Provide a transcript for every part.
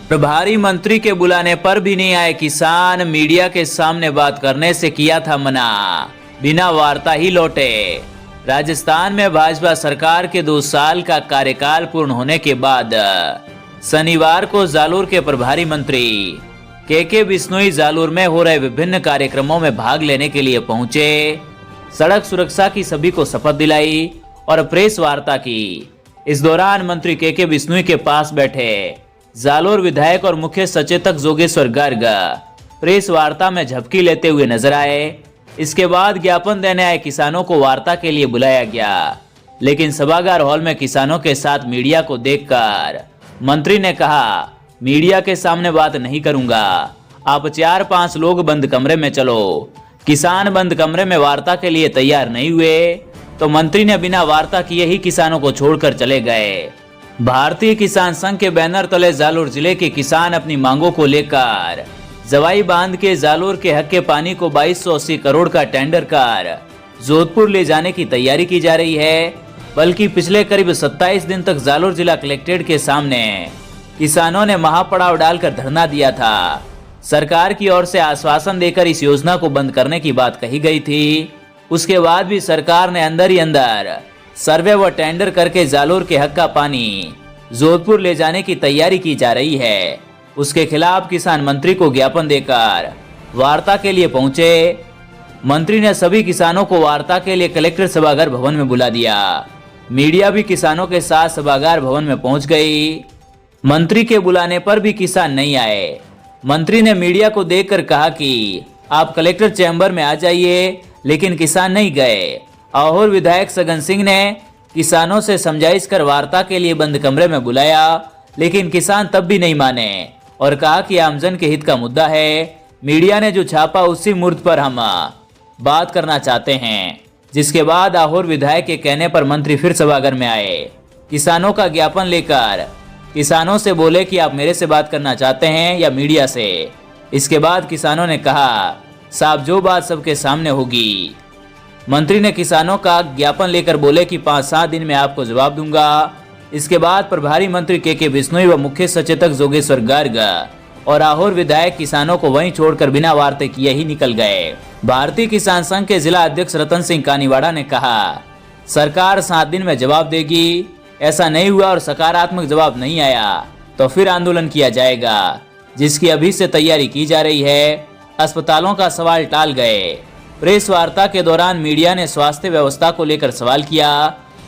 प्रभारी मंत्री के बुलाने पर भी नहीं आए किसान, मीडिया के सामने बात करने से किया था मना, बिना वार्ता ही लौटे। राजस्थान में भाजपा सरकार के 2 साल का कार्यकाल पूर्ण होने के बाद शनिवार को जालोर के प्रभारी मंत्री के बिश्नोई जालोर में हो रहे विभिन्न कार्यक्रमों में भाग लेने के लिए पहुंचे। सड़क सुरक्षा की सभी को शपथ दिलाई और प्रेस वार्ता की। इस दौरान मंत्री के बिश्नोई के पास बैठे जालोर विधायक और मुख्य सचेतक जोगेश्वर गर्ग प्रेस वार्ता में झपकी लेते हुए नजर आए। इसके बाद ज्ञापन देने आए किसानों को वार्ता के लिए बुलाया गया, लेकिन सभागार हॉल में किसानों के साथ मीडिया को देखकर मंत्री ने कहा, मीडिया के सामने बात नहीं करूंगा, आप 4-5 लोग बंद कमरे में चलो। किसान बंद कमरे में वार्ता के लिए तैयार नहीं हुए तो मंत्री ने बिना वार्ता किए ही किसानों को छोड़कर चले गए। भारतीय किसान संघ के बैनर तले जालोर जिले के किसान अपनी मांगों को लेकर जवाई बांध के जालोर के हक के पानी को 2280 करोड़ का टेंडर कर जोधपुर ले जाने की तैयारी की जा रही है। बल्कि पिछले करीब 27 दिन तक जालोर जिला कलेक्ट्रेट के सामने किसानों ने महापड़ाव डालकर धरना दिया था। सरकार की ओर से आश्वासन देकर इस योजना को बंद करने की बात कही गई थी। उसके बाद भी सरकार ने अंदर ही अंदर सर्वे व टेंडर करके जालोर के हक का पानी जोधपुर ले जाने की तैयारी की जा रही है। उसके खिलाफ किसान मंत्री को ज्ञापन देकर वार्ता के लिए पहुंचे। मंत्री ने सभी किसानों को वार्ता के लिए कलेक्टर सभागार भवन में बुला दिया। मीडिया भी किसानों के साथ सभागार भवन में पहुंच गई। मंत्री के बुलाने पर भी किसान नहीं आए। मंत्री ने मीडिया को देखकर कहा कि आप कलेक्टर चैम्बर में आ जाइए, लेकिन किसान नहीं गए। आहोर विधायक सगन सिंह ने किसानों से समझाइश कर वार्ता के लिए बंद कमरे में बुलाया, लेकिन किसान तब भी नहीं माने और कहा कि आमजन के हित का मुद्दा है। मीडिया ने जो छापा उसी मुद्दे पर हम बात करना चाहते हैं। जिसके बाद आहोर विधायक के कहने पर मंत्री फिर सभागार में आए। किसानों का ज्ञापन लेकर किसानों से बोले कि आप मेरे से बात करना चाहते हैं या मीडिया से। इसके बाद किसानों ने कहा, साहब जो बात सबके सामने होगी। मंत्री ने किसानों का ज्ञापन लेकर बोले कि 5-7 दिन में आपको जवाब दूंगा। इसके बाद प्रभारी मंत्री के बिश्नोई व मुख्य सचेतक जोगेश्वर गर्ग और आहोर विधायक किसानों को वहीं छोड़कर बिना वार्ता किए ही निकल गए। भारतीय किसान संघ के जिला अध्यक्ष रतन सिंह कानीवाड़ा ने कहा, सरकार 7 दिन में जवाब देगी। ऐसा नहीं हुआ और सकारात्मक जवाब नहीं आया तो फिर आंदोलन किया जाएगा, जिसकी अभी से तैयारी की जा रही है। अस्पतालों का सवाल टाल गए। प्रेस वार्ता के दौरान मीडिया ने स्वास्थ्य व्यवस्था को लेकर सवाल किया।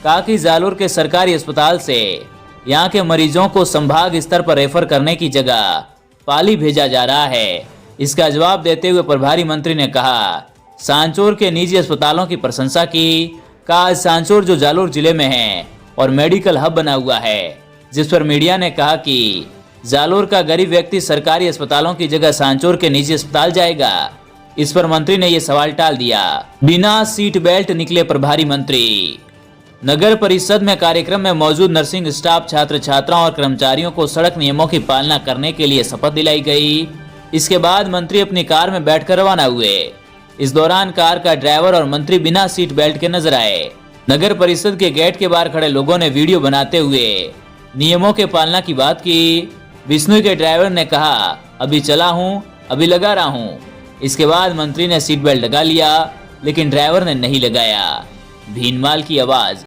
कहा कि जालोर के सरकारी अस्पताल से यहां के मरीजों को संभाग स्तर पर रेफर करने की जगह पाली भेजा जा रहा है। इसका जवाब देते हुए प्रभारी मंत्री ने कहा, सांचौर के निजी अस्पतालों की प्रशंसा की। कहा, सांचौर जो जालोर जिले में है और मेडिकल हब बना हुआ है, जिस पर मीडिया ने कहा कि जालोर का गरीब व्यक्ति सरकारी अस्पतालों की जगह सांचौर के निजी अस्पताल जाएगा। इस पर मंत्री ने यह सवाल टाल दिया। बिना सीट बेल्ट निकले प्रभारी मंत्री। नगर परिषद में कार्यक्रम में मौजूद नर्सिंग स्टाफ, छात्र छात्राओं और कर्मचारियों को सड़क नियमों की पालना करने के लिए शपथ दिलाई गई। इसके बाद मंत्री अपनी कार में बैठकर रवाना हुए। इस दौरान कार का ड्राइवर और मंत्री बिना सीट बेल्ट के नजर आए। नगर परिषद के गेट के बाहर खड़े लोगों ने वीडियो बनाते हुए नियमों के पालना की बात की। बिश्नोई के ड्राइवर ने कहा, अभी चला हूं, अभी लगा रहा हूं। इसके बाद मंत्री ने सीट बेल्ट लगा लिया, लेकिन ड्राइवर ने नहीं लगाया। भीनमाल की आवाज।